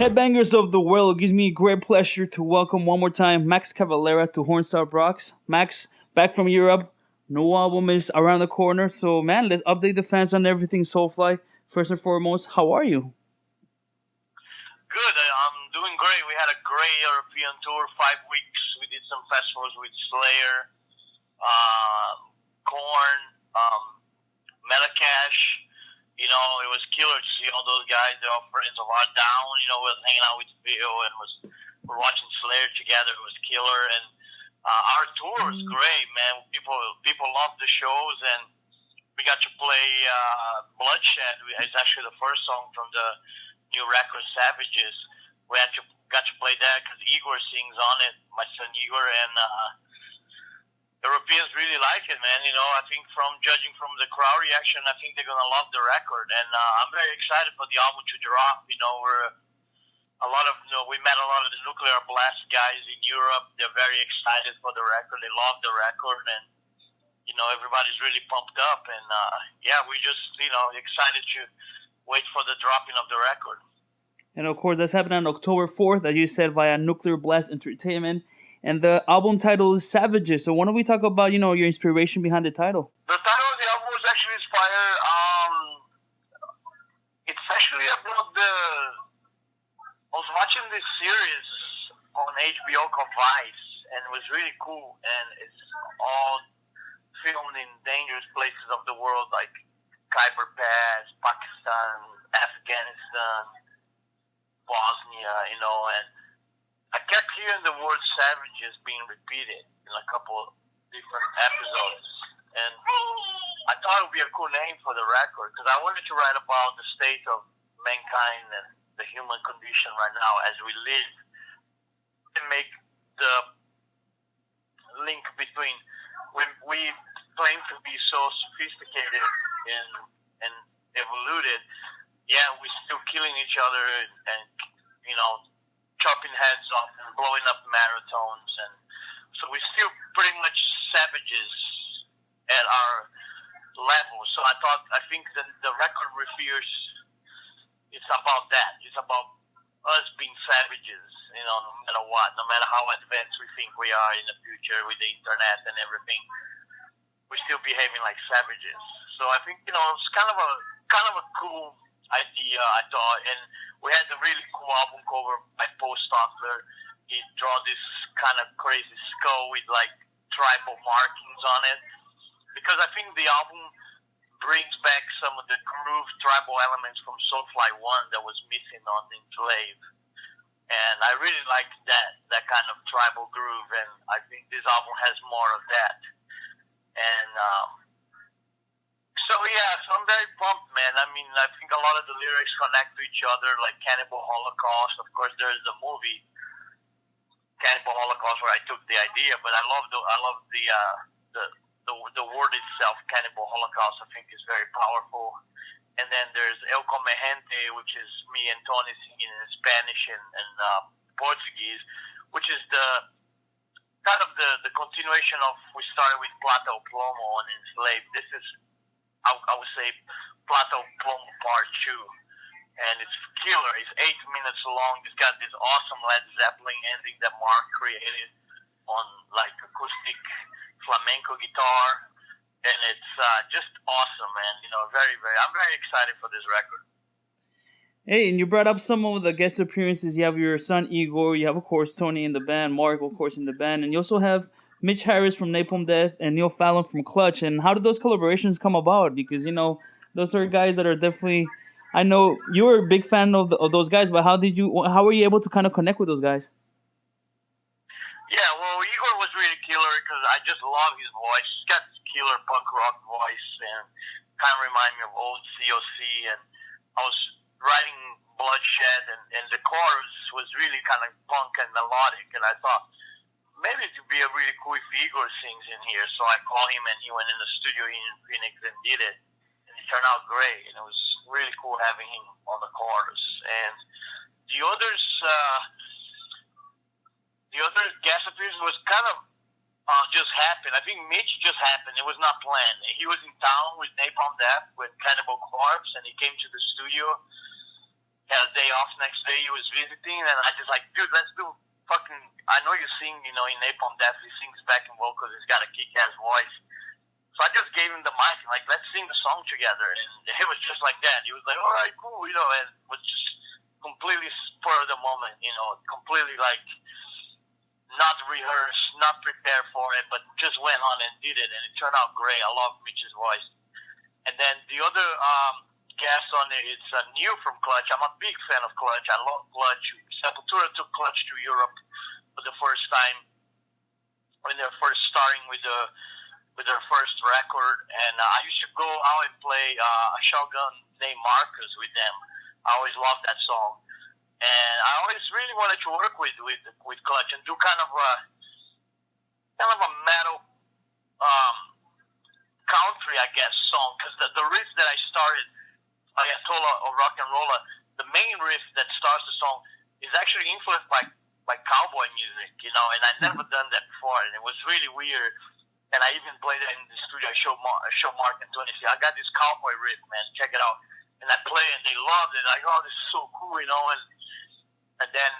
Headbangers of the world, it gives me a great pleasure to welcome one more time Max Cavalera to Hornstar Rocks. Max, back from Europe. No album is around the corner, so man, let's update the fans on everything Soulfly. First and foremost, how are you? Good. I'm doing great. We had a great European tour, 5 weeks. We did some festivals with Slayer, Korn, Melakash. You know, it was killer to see all those guys. They're all friends of our Down. You know, we were hanging out with Phil and we're watching Slayer together. It was killer. And our tour was great, man. People loved the shows, and we got to play Bloodshed. It's actually the first song from the new record, Savages. We got to play that because Igor sings on it, my son Igor, and Europeans really like it, man. You know, I think judging from the crowd reaction, I think they're gonna love the record, and I'm very excited for the album to drop. You know, we met a lot of the Nuclear Blast guys in Europe. They're very excited for the record. They love the record, and you know, everybody's really pumped up. And yeah, we just excited to wait for the dropping of the record. And of course, that's happening on October 4th, as you said, via Nuclear Blast Entertainment. And the album title is Savages. So why don't we talk about, your inspiration behind the title? The title of the album was actually inspired. It's actually about I was watching this series on HBO called Vice, and it was really cool. And it's all filmed in dangerous places of the world, like Khyber Pass, Pakistan, Afghanistan, Bosnia, and I kept hearing the word savages being repeated in a couple of different episodes. And I thought it would be a cool name for the record because I wanted to write about the state of mankind and the human condition right now as we live, and make the link between we claim to be so sophisticated and evolved, yeah, we're still killing each other and chopping heads off and blowing up marathons, and so we're still pretty much savages at our level. So I think the record refers, it's about that. It's about us being savages, no matter what, no matter how advanced we think we are in the future with the internet and everything, we're still behaving like savages. So I think it's kind of a cool idea, I thought. And we had a really cool album cover by Paul Stockler. He drew this kind of crazy skull with like tribal markings on it, because I think the album brings back some of the groove tribal elements from Soulfly 1 that was missing on Enslaved. And I really like that kind of tribal groove, and I think this album has more of that. And so I'm very pumped, man. I mean, I think a lot of the lyrics connect to each other, like Cannibal Holocaust. Of course, there's the movie Cannibal Holocaust where I took the idea, but I love the word itself, Cannibal Holocaust. I think is very powerful. And then there's El Come Gente, which is me and Tony singing in Spanish and Portuguese, which is the kind of the continuation of we started with Plata o Plomo on Enslaved. This is, I would say, Plata o Plomo Part 2. And it's killer. It's 8 minutes long. It's got this awesome Led Zeppelin ending that Mark created on like acoustic flamenco guitar. And it's just awesome, man. I'm very excited for this record. Hey, and you brought up some of the guest appearances. You have your son Igor. You have, of course, Tony in the band. Mark, of course, in the band. And you also have Mitch Harris from Napalm Death and Neil Fallon from Clutch. And how did those collaborations come about? Because, those are guys that are definitely... I know you're a big fan of those guys, but how were you able to kind of connect with those guys? Yeah, well, Igor was really killer because I just love his voice. He's got this killer punk rock voice and kind of remind me of old COC. And I was writing Bloodshed, and the chorus was really kind of punk and melodic. And I thought, maybe it would be a really cool if Igor sings in here. So I called him, and he went in the studio in Phoenix and did it. And it turned out great, and it was really cool having him on the chorus. And the other guest appearance was kind of just happened. I think Mitch just happened. It was not planned. He was in town with Napalm Death with Cannibal Corpse, and he came to the studio. had a day off next day. He was visiting, and I just like, dude, let's do fucking. I know you sing, in Napalm Death, he sings backing vocals. He's got a kick-ass voice. So I just gave him the mic and like, let's sing the song together. And it was just like that. He was like, all right, cool, and it was just completely spur of the moment, completely like not rehearsed, not prepared for it, but just went on and did it, and it turned out great. I love Mitch's voice. And then the other guest on it is new from Clutch. I'm a big fan of Clutch. I love Clutch. Sepultura took Clutch to Europe for the first time when they're first starting with their first record, and I used to go out and play a shotgun named Marcus with them. I always loved that song, and I always really wanted to work with Clutch and do kind of a metal country, I guess, song, because the riff that I started, Ayatollah or Rock and Roller, the main riff that starts the song is actually influenced by cowboy music, and I'd never done that before, and it was really weird. And I even played it in the studio. I showed Mark and Tony. I got this cowboy riff, man. Check it out. And I play, and they loved it. Like, oh, this is so cool, And then,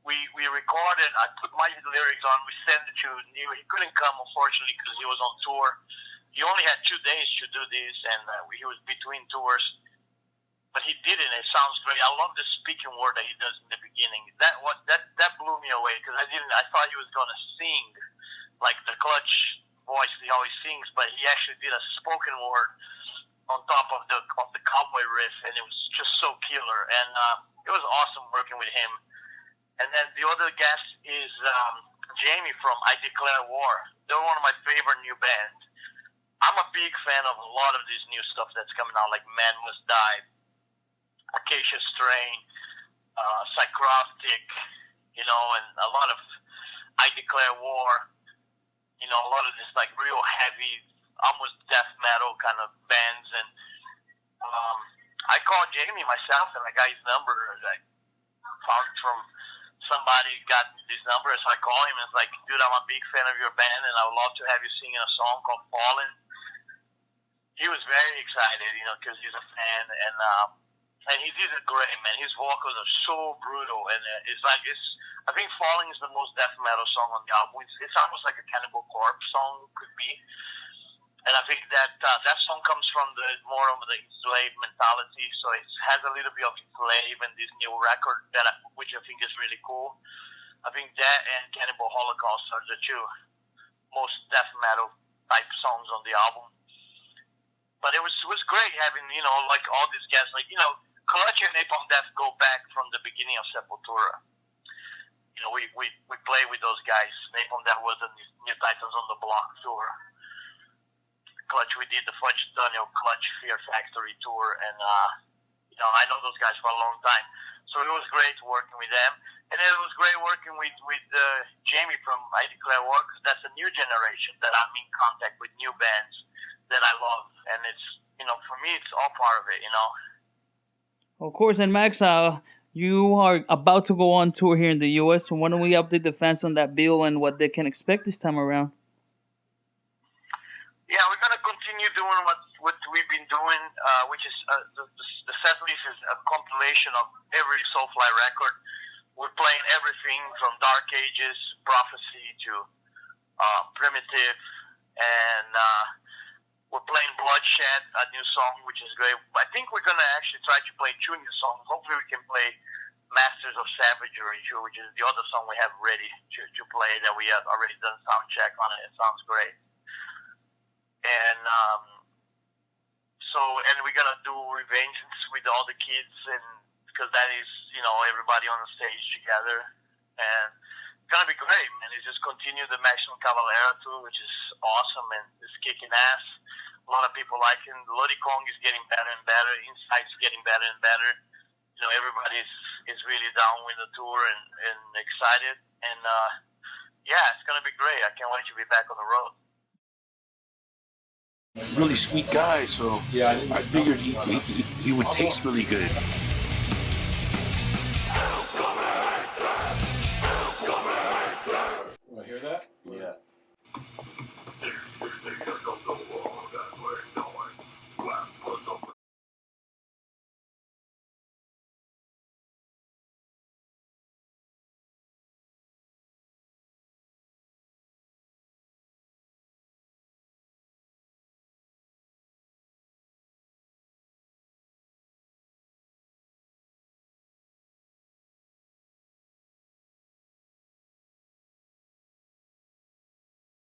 we recorded. I put my lyrics on. We sent it to Neil. He couldn't come, unfortunately, because he was on tour. He only had 2 days to do this, and he was between tours. But he did it, and it sounds great. I love the speaking word that he does in the beginning. That blew me away, because I thought he was going to sing like the Clutch voice he always sings, but he actually did a spoken word on top of the cowboy riff, and it was just so killer. And it was awesome working with him. And then the other guest is Jamie from I Declare War. They're one of my favorite new bands. I'm a big fan of a lot of this new stuff that's coming out, like Man Must Die, Acacia Strain, Psychroptic, and a lot of I Declare War. A lot of this like real heavy, almost death metal kind of bands. And I called Jamie myself, and I got his number. I found from somebody got this number, so I called him and was like, dude, I'm a big fan of your band, and I would love to have you sing in a song called Fallen. He was very excited, because he's a fan, and he did it great, man. His vocals are so brutal, and I think Falling is the most death metal song on the album. It's almost like a Cannibal Corpse song could be, and I think that song comes from more of the Enslaved mentality, so it has a little bit of Enslaved in this new record which I think is really cool. I think that and Cannibal Holocaust are the 2 most death metal type songs on the album. But it was great having like all these guys, like Clutch and Napalm Death go back from the beginning of Sepultura. We play with those guys. Napalm Death was the New Titans on the Block tour. Clutch, we did the Fudge Tunnel Clutch Fear Factory tour, and I know those guys for a long time. So it was great working with them, and it was great working with Jamie from I Declare War, because that's a new generation that I'm in contact with, new bands that I love, and it's for me it's all part of it. Of course, and Max, you are about to go on tour here in the U.S., so why don't we update the fans on that bill and what they can expect this time around? Yeah, we're going to continue doing what we've been doing, which is the set list is a compilation of every Soulfly record. We're playing everything from Dark Ages, Prophecy to Primitive, and we're playing Bloodshed, a new song, which is great. I think we're going to actually try to play 2 new songs. Hopefully we can play Masters of Savagery, which is the other song we have ready to play that we have already done sound check on it. It sounds great. And we're going to do Reinventing with all the kids, and because that is, everybody on the stage together. And it's going to be great, man. It's just continue the Zyon Cavalera tour, which is awesome, and it's kicking ass. A lot of people like it. Bloody Kong is getting better and better. Insight's getting better and better. Everybody is really down with the tour and excited. And, it's going to be great. I can't wait to be back on the road. Really sweet guy, so I figured he would taste really good.